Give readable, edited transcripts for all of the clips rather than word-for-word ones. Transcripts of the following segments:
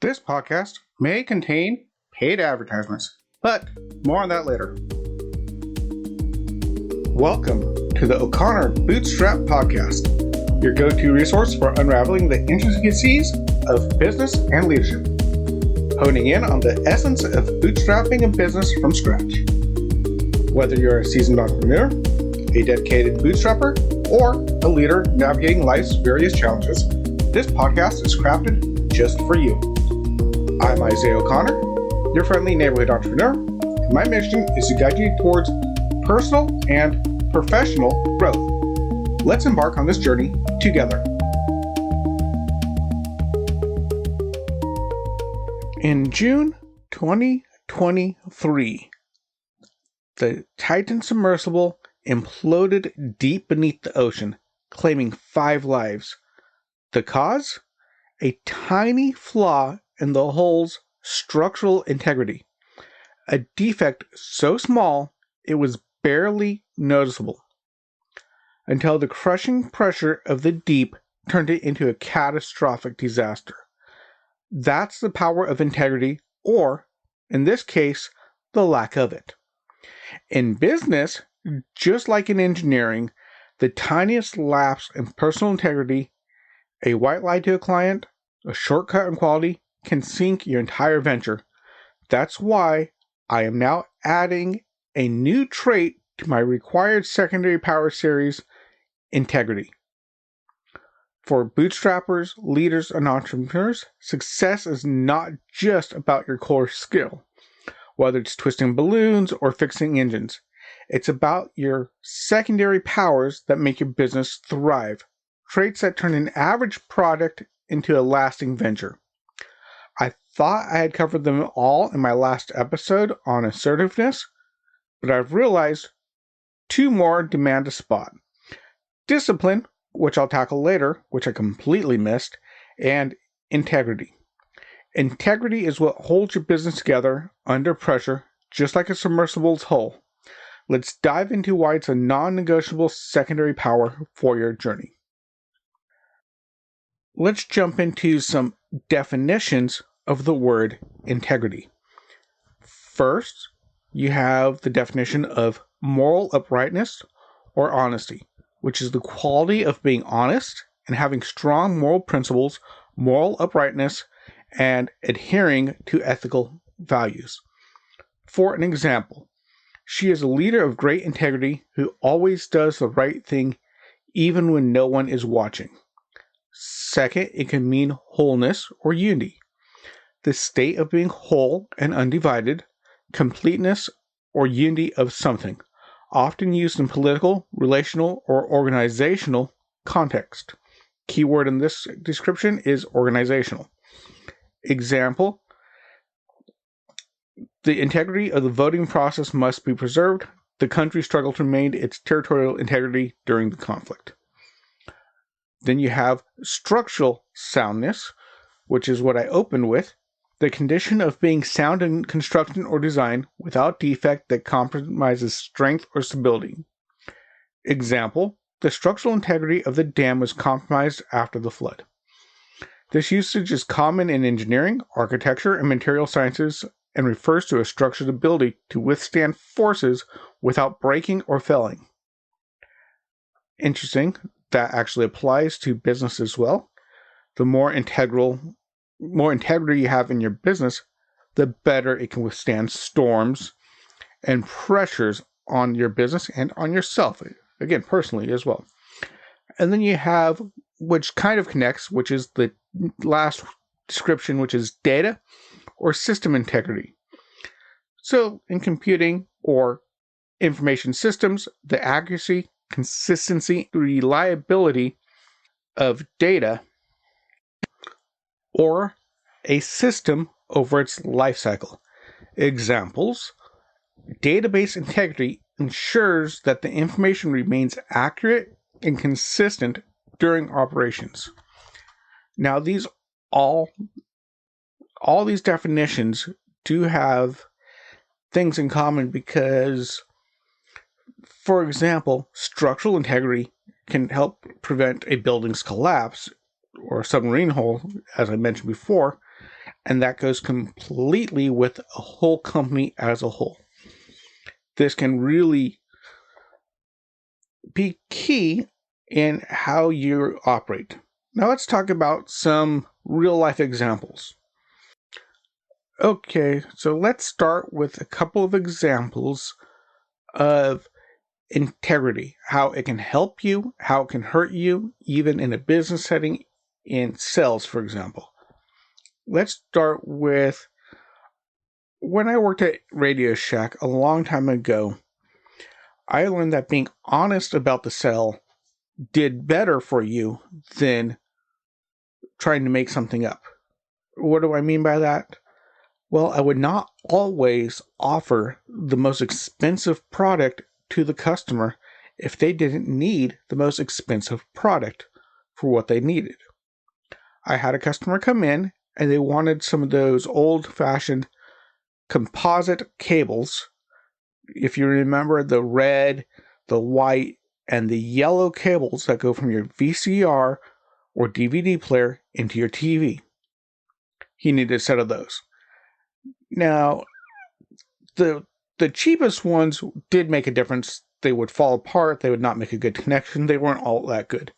This podcast may contain paid advertisements, but more on that later. Welcome to the O'Connor Bootstrap Podcast, your go-to resource for unraveling the intricacies of business and leadership, honing in on the essence of bootstrapping a business from scratch. Whether you're a seasoned entrepreneur, a dedicated bootstrapper, or a leader navigating life's various challenges, this podcast is crafted just for you. I'm Isaiah O'Connor, your friendly neighborhood entrepreneur, and my mission is to guide you towards personal and professional growth. Let's embark on this journey together. In June 2023, the Titan submersible imploded deep beneath the ocean, claiming 5 lives. The cause? A tiny flaw in the hull's structural integrity. A defect so small it was barely noticeable, until the crushing pressure of the deep turned it into a catastrophic disaster. That's the power of integrity, or, in this case, the lack of it. In business, just like in engineering, the tiniest lapse in personal integrity, a white lie to a client, a shortcut in quality, can sink your entire venture. That's why I am now adding a new trait to my required secondary power series, integrity. For bootstrappers, leaders, and entrepreneurs, success is not just about your core skill, whether it's twisting balloons or fixing engines. It's about your secondary powers that make your business thrive, traits that turn an average product into a lasting venture. I thought I had covered them all in my last episode on assertiveness, but I've realized 2 more demand a spot. Discipline, which I'll tackle later, which I completely missed, and integrity. Integrity is what holds your business together under pressure, just like a submersible's hull. Let's dive into why it's a non-negotiable secondary power for your journey. Let's jump into some definitions of the word integrity. First, you have the definition of moral uprightness or honesty, which is the quality of being honest and having strong moral principles, moral uprightness, and adhering to ethical values. For an example, she is a leader of great integrity who always does the right thing even when no one is watching. Second, it can mean wholeness or unity, the state of being whole and undivided, completeness or unity of something, often used in political, relational, or organizational context. Keyword in this description is organizational. Example, the integrity of the voting process must be preserved. The country struggled to maintain its territorial integrity during the conflict. Then you have structural soundness, which is what I opened with, the condition of being sound in construction or design without defect that compromises strength or stability. Example, the structural integrity of the dam was compromised after the flood. This usage is common in engineering, architecture, and material sciences and refers to a structure's ability to withstand forces without breaking or failing. Interesting, that actually applies to business as well. The more integrity you have in your business, the better it can withstand storms and pressures on your business and on yourself, again, personally as well. And then you have, which kind of connects, which is the last description, which is data or system integrity. So in computing or information systems, the accuracy, consistency, reliability of data or a system over its life cycle. Examples, database integrity ensures that the information remains accurate and consistent during operations. Now all these definitions do have things in common because, for example, structural integrity can help prevent a building's collapse or a submarine hull, as I mentioned before, and that goes completely with a whole company as a whole. This can really be key in how you operate. Now let's talk about some real-life examples. Okay, so let's start with a couple of examples of integrity, how it can help you, how it can hurt you, even in a business setting, in sales, for example. Let's start with when I worked at RadioShack a long time ago. I learned that being honest about the sale did better for you than trying to make something up. What do I mean by that? Well, I would not always offer the most expensive product to the customer if they didn't need the most expensive product for what they needed. I had a customer come in and they wanted some of those old-fashioned composite cables. If you remember the red, the white, and the yellow cables that go from your VCR or DVD player into your TV. He needed a set of those. Now, the cheapest ones did make a difference. They would fall apart. They would not make a good connection. They weren't all that good.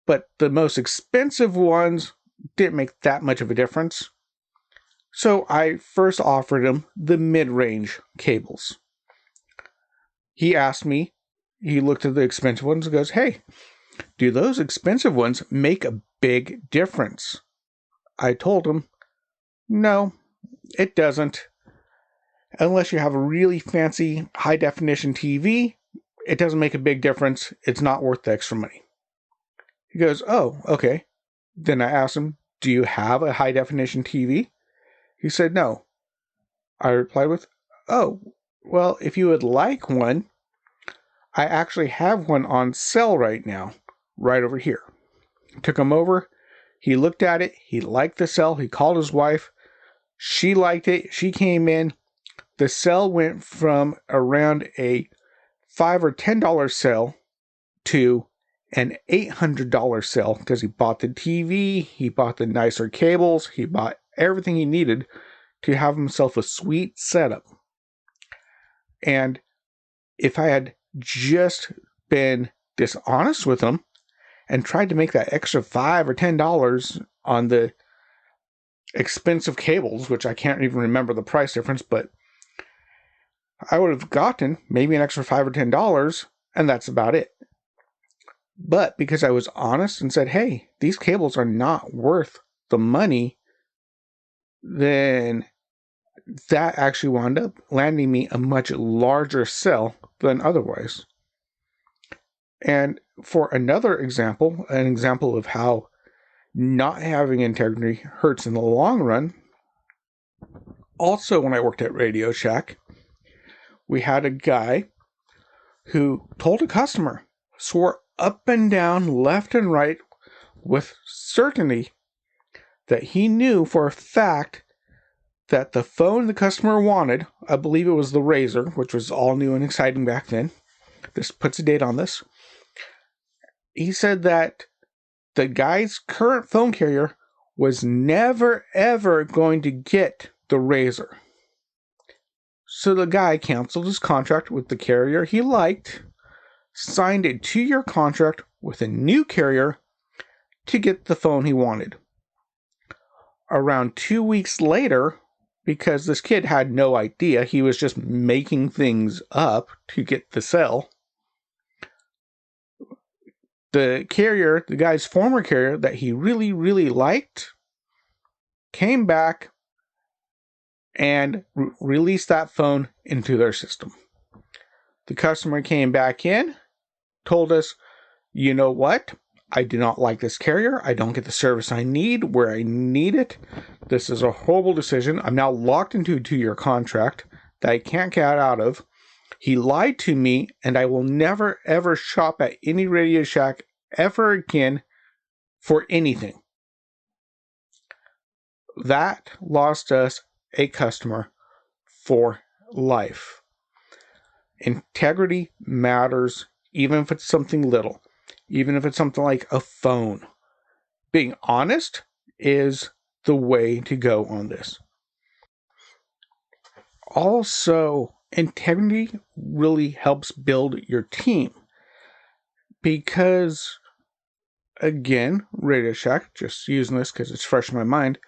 But the most expensive ones didn't make that much of a difference. So I first offered him the mid-range cables. He asked me, he looked at the expensive ones and goes, "Hey, do those expensive ones make a big difference?" I told him, "No, it doesn't. Unless you have a really fancy high-definition TV, it doesn't make a big difference. It's not worth the extra money." He goes, "Oh, okay." Then I asked him, "Do you have a high-definition TV?" He said, "No." I replied with, "Oh, well, if you would like one, I actually have one on sale right now, right over here." Took him over. He looked at it. He liked the sale. He called his wife. She liked it. She came in. The sale went from around a $5 or $10 sale to an $800 sale because he bought the TV, he bought the nicer cables, he bought everything he needed to have himself a sweet setup. And if I had just been dishonest with him and tried to make that extra $5 or $10 on the expensive cables, which I can't even remember the price difference, but I would have gotten maybe an extra $5 or $10, and that's about it. But because I was honest and said, "Hey, these cables are not worth the money," then that actually wound up landing me a much larger sale than otherwise. And for another example, an example of how not having integrity hurts in the long run, also when I worked at RadioShack, we had a guy who told a customer, swore up and down, left and right, with certainty that he knew for a fact that the phone the customer wanted, I believe it was the Razor, which was all new and exciting back then. This puts a date on this. He said that the guy's current phone carrier was never, ever going to get the Razor. So the guy canceled his contract with the carrier he liked, signed a 2-year contract with a new carrier to get the phone he wanted. Around 2 weeks later, because this kid had no idea, he was just making things up to get the sale, the carrier, the guy's former carrier that he really, really liked, came back and released that phone into their system. The customer came back in, told us, "You know what? I do not like this carrier. I don't get the service I need where I need it. This is a horrible decision. I'm now locked into a 2-year contract that I can't get out of. He lied to me, and I will never, ever shop at any RadioShack ever again for anything." That lost us a customer for life. Integrity matters, even if it's something little, even if it's something like a phone. Being honest is the way to go on this. Also, integrity really helps build your team because, again, RadioShack, just using this because it's fresh in my mind,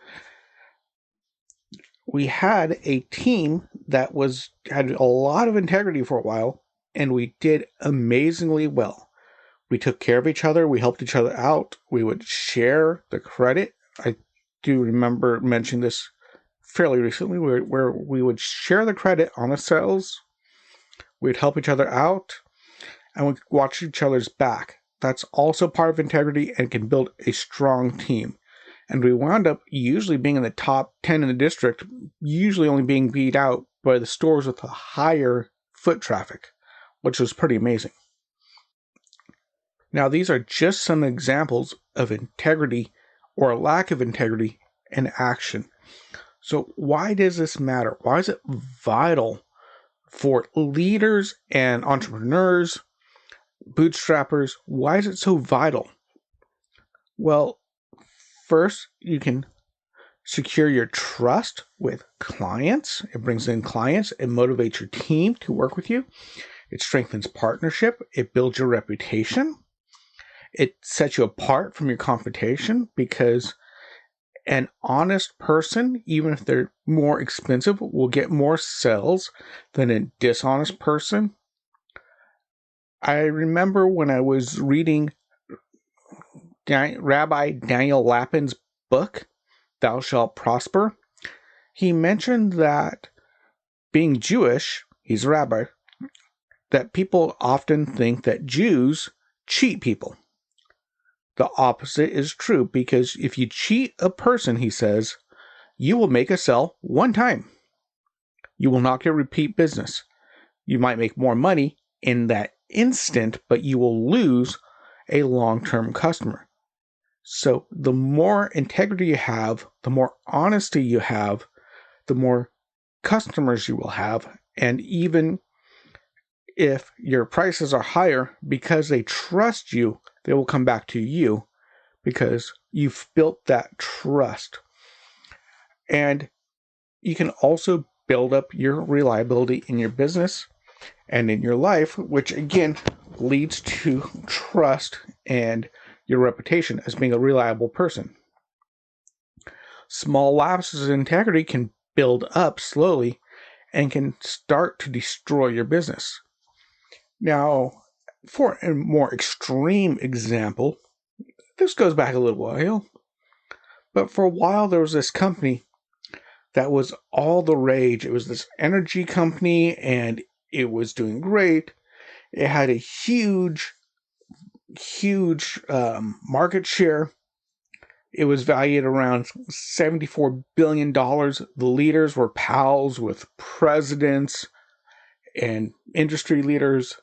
we had a team that had a lot of integrity for a while, and we did amazingly well. We took care of each other. We helped each other out. We would share the credit. I do remember mentioning this fairly recently, where we would share the credit on the sales. We'd help each other out, and we'd watch each other's back. That's also part of integrity and can build a strong team. And we wound up usually being in the top 10 in the district, usually only being beat out by the stores with a higher foot traffic, which was pretty amazing. Now, these are just some examples of integrity or lack of integrity in action. So why does this matter? Why is it vital for leaders and entrepreneurs, bootstrappers? Why is it so vital? Well, first, you can secure your trust with clients. It brings in clients. It motivates your team to work with you. It strengthens partnership. It builds your reputation. It sets you apart from your competition because an honest person, even if they're more expensive, will get more sales than a dishonest person. I remember when I was reading Rabbi Daniel Lapin's book, Thou Shalt Prosper, he mentioned that being Jewish, he's a rabbi, that people often think that Jews cheat people. The opposite is true, because if you cheat a person, he says, you will make a sale one time. You will not get repeat business. You might make more money in that instant, but you will lose a long-term customer. So the more integrity you have, the more honesty you have, the more customers you will have. And even if your prices are higher, because they trust you, they will come back to you because you've built that trust. And you can also build up your reliability in your business and in your life, which again leads to trust and your reputation as being a reliable person. Small lapses in integrity can build up slowly and can start to destroy your business. Now, for a more extreme example, this goes back a little while, but for a while there was this company that was all the rage. It was this energy company, and it was doing great. It had a huge market share. It was valued around $74 billion. The leaders were pals with presidents and industry leaders,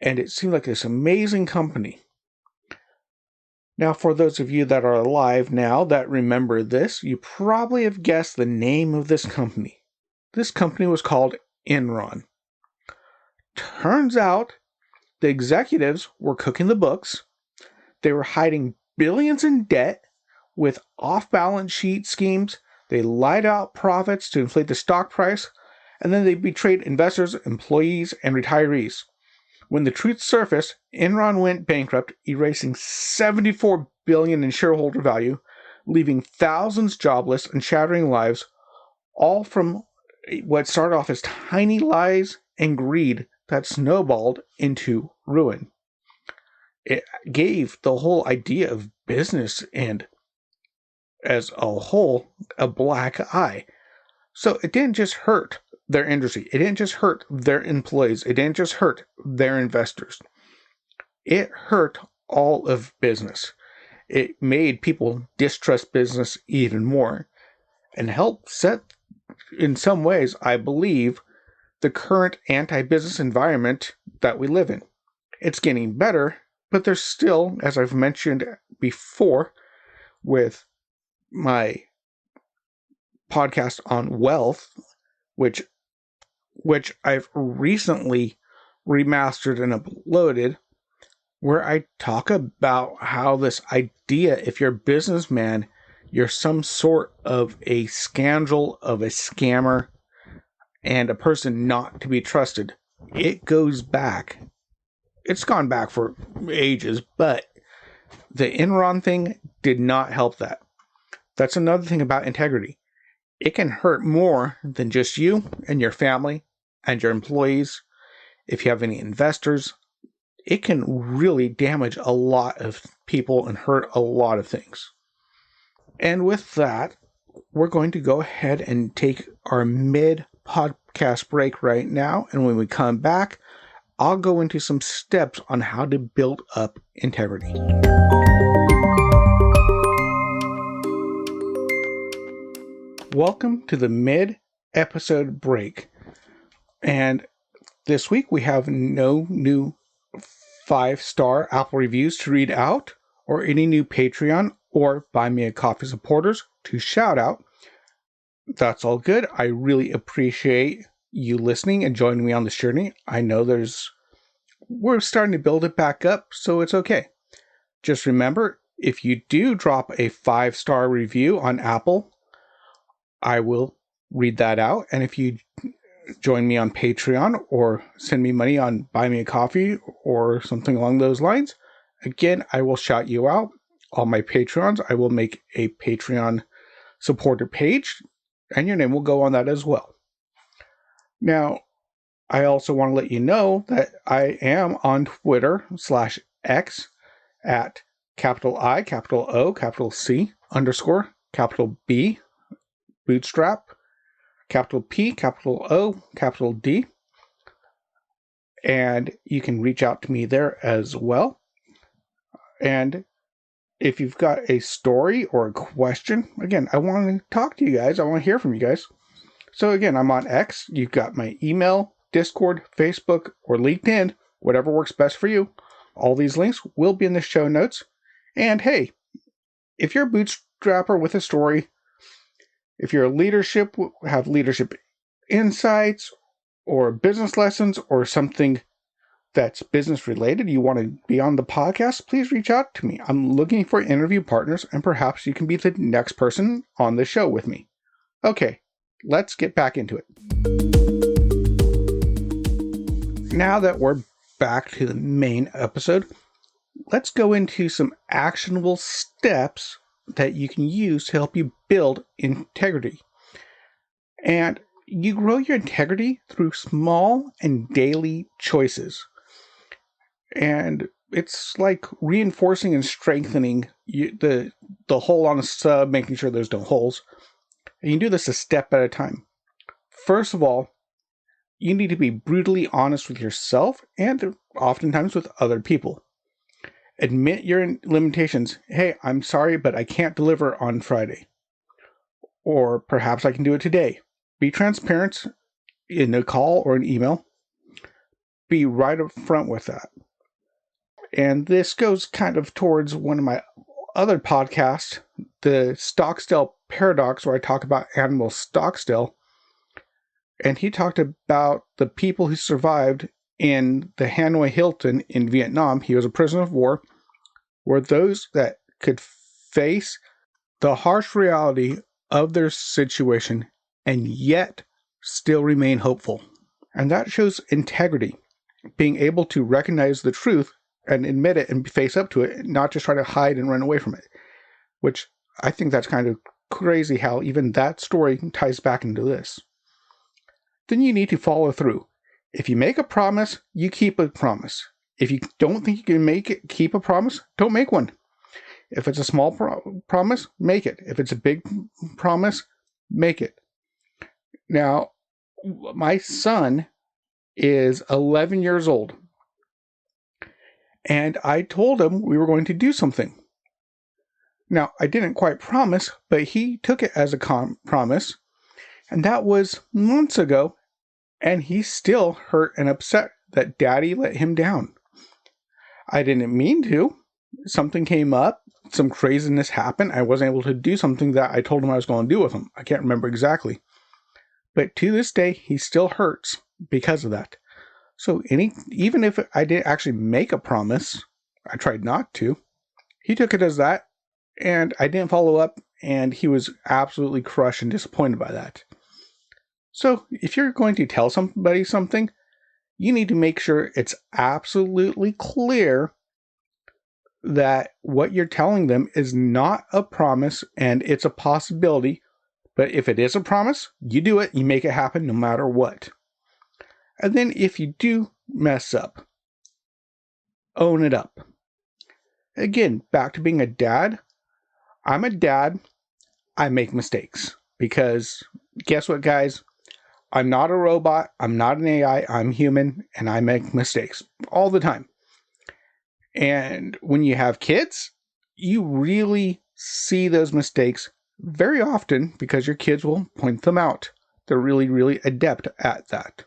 and it seemed like this amazing company. Now, for those of you that are alive now that remember this, you probably have guessed the name of this company. This company was called Enron. Turns out the executives were cooking the books. They were hiding billions in debt with off-balance sheet schemes. They lied out profits to inflate the stock price, and then they betrayed investors, employees, and retirees. When the truth surfaced, Enron went bankrupt, erasing $74 billion in shareholder value, leaving thousands jobless and shattering lives, all from what started off as tiny lies and greed that snowballed into ruin. It gave the whole idea of business and, as a whole, a black eye. So it didn't just hurt their industry. It didn't just hurt their employees. It didn't just hurt their investors. It hurt all of business. It made people distrust business even more and helped set, in some ways, I believe, the current anti-business environment that we live in. It's getting better, but there's still, as I've mentioned before with my podcast on wealth, which I've recently remastered and uploaded, where I talk about how this idea, if you're a businessman, you're some sort of a scoundrel, of a scammer, and a person not to be trusted, it goes back. It's gone back for ages, but the Enron thing did not help that. That's another thing about integrity. It can hurt more than just you and your family and your employees. If you have any investors, it can really damage a lot of people and hurt a lot of things. And with that, we're going to go ahead and take our mid-podcast break right now. And when we come back, I'll go into some steps on how to build up integrity. Welcome to the mid-episode break. And this week we have no new 5-star Apple reviews to read out, or any new Patreon or Buy Me a Coffee supporters to shout out. That's all good. I really appreciate you listening and joining me on this journey. I know we're starting to build it back up, so it's okay. Just remember, if you do drop a 5-star review on Apple, I will read that out. And if you join me on Patreon or send me money on Buy Me a Coffee or something along those lines, again, I will shout you out. All my Patreons, I will make a Patreon supporter page, and your name will go on that as well. Now, I also want to let you know that I am on Twitter /X at capital I, capital O, capital C, _ capital B, Bootstrap, capital P, capital O, capital D. And you can reach out to me there as well. And if you've got a story or a question, again, I want to talk to you guys. I want to hear from you guys. So again, I'm on X. You've got my email, Discord, Facebook, or LinkedIn, whatever works best for you. All these links will be in the show notes. And hey, if you're a bootstrapper with a story, if you're have leadership insights or business lessons or something that's business related, you want to be on the podcast, please reach out to me. I'm looking for interview partners, and perhaps you can be the next person on the show with me. Okay, let's get back into it. Now that we're back to the main episode, let's go into some actionable steps that you can use to help you build integrity. And you grow your integrity through small and daily choices. And it's like reinforcing and strengthening the hole on a sub, making sure there's no holes. And you do this a step at a time. First of all, you need to be brutally honest with yourself and oftentimes with other people. Admit your limitations. Hey, I'm sorry, but I can't deliver on Friday. Or perhaps I can do it today. Be transparent in a call or an email. Be right up front with that. And this goes kind of towards one of my other podcasts, the Stockstill Paradox, where I talk about animal stockstill. And he talked about the people who survived in the Hanoi Hilton in Vietnam. He was a prisoner of war, were those that could face the harsh reality of their situation and yet still remain hopeful. And that shows integrity, being able to recognize the truth and admit it and face up to it, not just try to hide and run away from it, which I think that's kind of crazy how even that story ties back into this. Then you need to follow through. If you make a promise, you keep a promise. If you don't think you can keep a promise, don't make one. If it's a small promise, make it. If it's a big promise, make it. Now, my son is 11 years old, and I told him we were going to do something. Now, I didn't quite promise, but he took it as a promise, and that was months ago, and he's still hurt and upset that Daddy let him down. I didn't mean to. Something came up, some craziness happened. I wasn't able to do something that I told him I was going to do with him. I can't remember exactly. But to this day, he still hurts because of that. So even if I didn't actually make a promise, I tried not to. He took it as that, and I didn't follow up, and he was absolutely crushed and disappointed by that. So if you're going to tell somebody something, you need to make sure it's absolutely clear that what you're telling them is not a promise and it's a possibility. But if it is a promise, you do it, you make it happen no matter what. And then if you do mess up, own it up. Again, back to being a dad. I'm a dad. I make mistakes because guess what, guys? I'm not a robot. I'm not an AI. I'm human and I make mistakes all the time. And when you have kids, you really see those mistakes very often because your kids will point them out. They're really, really adept at that.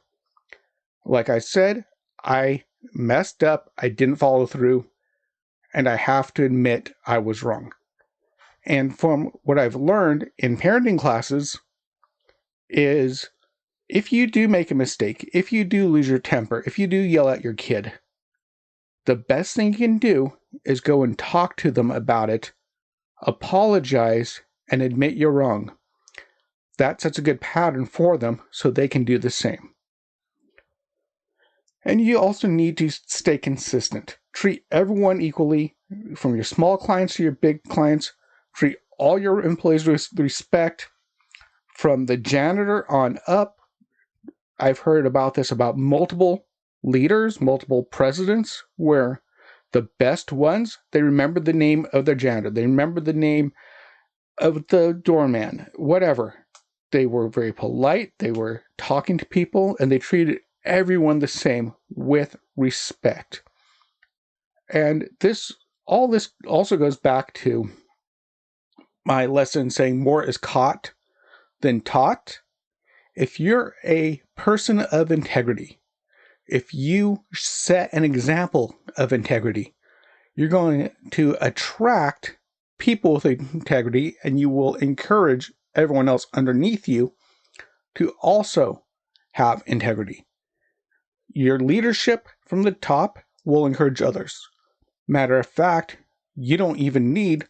Like I said, I messed up. I didn't follow through. And I have to admit I was wrong. And from what I've learned in parenting classes is if you do make a mistake, if you do lose your temper, if you do yell at your kid, the best thing you can do is go and talk to them about it, apologize, and admit you're wrong. That sets a good pattern for them so they can do the same. And you also need to stay consistent. Treat everyone equally, from your small clients to your big clients. Treat all your employees with respect. From the janitor on up, I've heard about this about multiple leaders, multiple presidents, where the best ones, they remember the name of their janitor. They remember the name of the doorman, whatever. They were very polite. They were talking to people, and they treated everyone the same with respect. And all this also goes back to my lesson saying more is caught than taught. If you're a person of integrity, if you set an example of integrity, you're going to attract people with integrity, and you will encourage everyone else underneath you to also have integrity. Your leadership from the top will encourage others. Matter of fact, you don't even need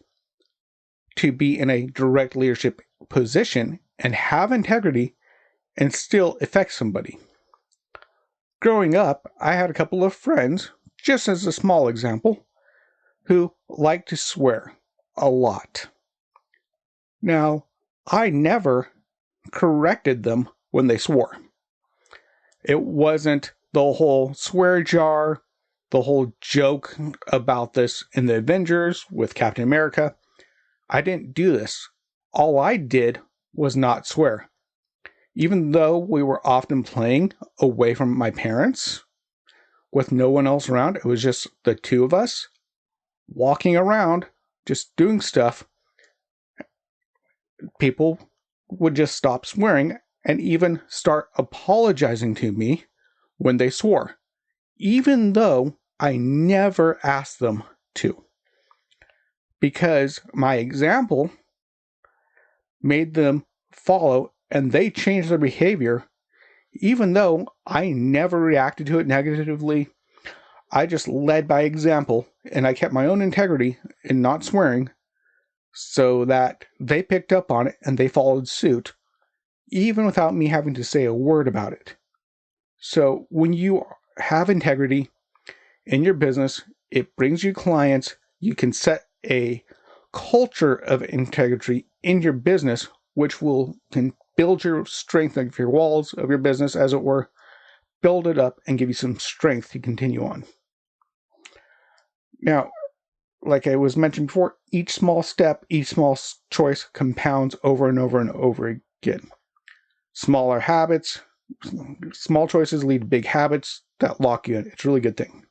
to be in a direct leadership position and have integrity and still affect somebody. Growing up, I had a couple of friends, just as a small example, who liked to swear a lot. Now, I never corrected them when they swore. It wasn't the whole swear jar, the whole joke about this in the Avengers with Captain America. I didn't do this. All I did was not swear. Even though we were often playing away from my parents, with no one else around, it was just the two of us, walking around, just doing stuff, people would just stop swearing and even start apologizing to me when they swore, even though I never asked them to. Because my example made them follow and they changed their behavior, even though I never reacted to it negatively. I just led by example, and I kept my own integrity in not swearing so that they picked up on it and they followed suit, even without me having to say a word about it. So when you have integrity in your business, it brings you clients. You can set a culture of integrity in your business, which can build your strength of your walls of your business, as it were, build it up and give you some strength to continue on. Now, like I was mentioned before, each small step, each small choice compounds over and over and over again. Smaller habits, small choices lead to big habits that lock you in. It's a really good thing.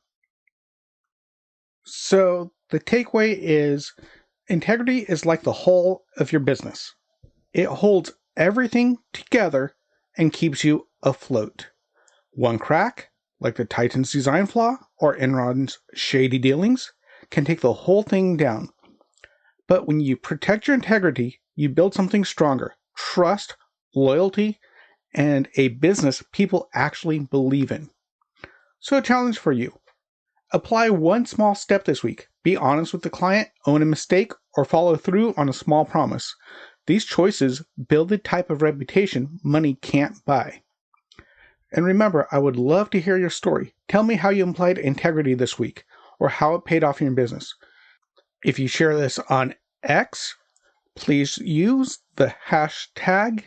So the takeaway is integrity is like the whole of your business. It holds everything together and keeps you afloat. One crack, like the Titan's design flaw or Enron's shady dealings, can take the whole thing down. But when you protect your integrity, you build something stronger: trust, loyalty, and a business people actually believe in. So a challenge for you. Apply one small step this week. Be honest with the client, own a mistake, or follow through on a small promise. These choices build the type of reputation money can't buy. And remember, I would love to hear your story. Tell me how you applied integrity this week, or how it paid off in your business. If you share this on X, please use the hashtag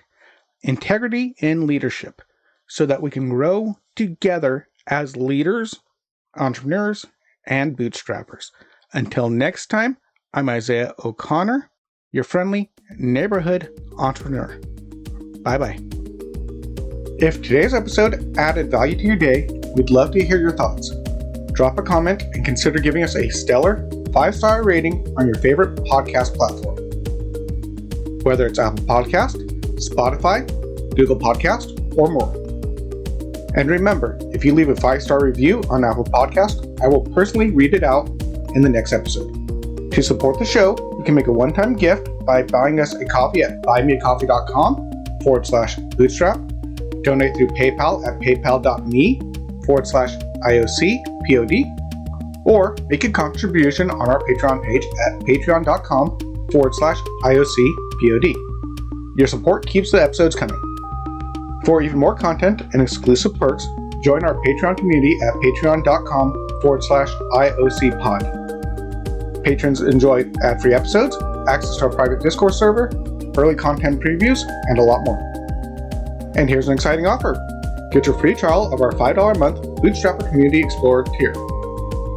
integrity in leadership so that we can grow together as leaders, entrepreneurs, and bootstrappers. Until next time, I'm Isaiah O'Connor, your friendly neighborhood entrepreneur. Bye-bye. If today's episode added value to your day, we'd love to hear your thoughts. Drop a comment and consider giving us a stellar 5-star rating on your favorite podcast platform. Whether it's Apple Podcast, Spotify, Google Podcast, or more. And remember, if you leave a 5-star review on Apple Podcast, I will personally read it out in the next episode. To support the show, you can make a one-time gift by buying us a coffee at buymeacoffee.com/bootstrap, donate through PayPal at paypal.me/IOCPOD, or make a contribution on our Patreon page at patreon.com/IOCPOD. Your support keeps the episodes coming. For even more content and exclusive perks, join our Patreon community at patreon.com/IOCPod. Patrons enjoy ad-free episodes, access to our private Discord server, early content previews, and a lot more. And here's an exciting offer. Get your free trial of our $5 a month Bootstrapper Community Explorer tier.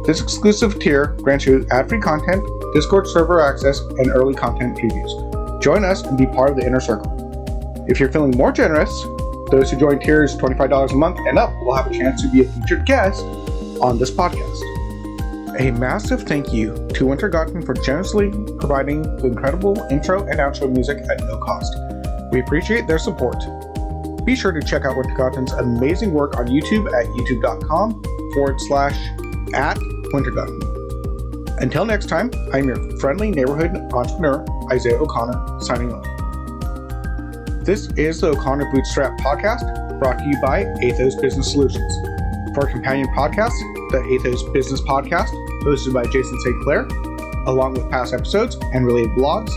This exclusive tier grants you ad-free content, Discord server access, and early content previews. Join us and be part of the inner circle. If you're feeling more generous, those who join tiers $25 a month and up will have a chance to be a featured guest on this podcast. A massive thank you to Wintergatan for generously providing the incredible intro and outro music at no cost. We appreciate their support. Be sure to check out Wintergatan's amazing work on YouTube at youtube.com/@Wintergatan. Until next time, I'm your friendly neighborhood entrepreneur, Isaiah O'Connor, signing off. This is the O'Connor Bootstrap Podcast, brought to you by Athos Business Solutions. For our companion podcast, the Athos Business Podcast, hosted by Jason St. Clair, along with past episodes and related blogs,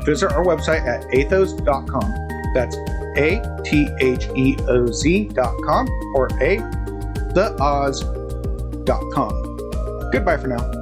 visit our website at athos.com. That's ATHEOZ.com or theoz.com. Goodbye for now.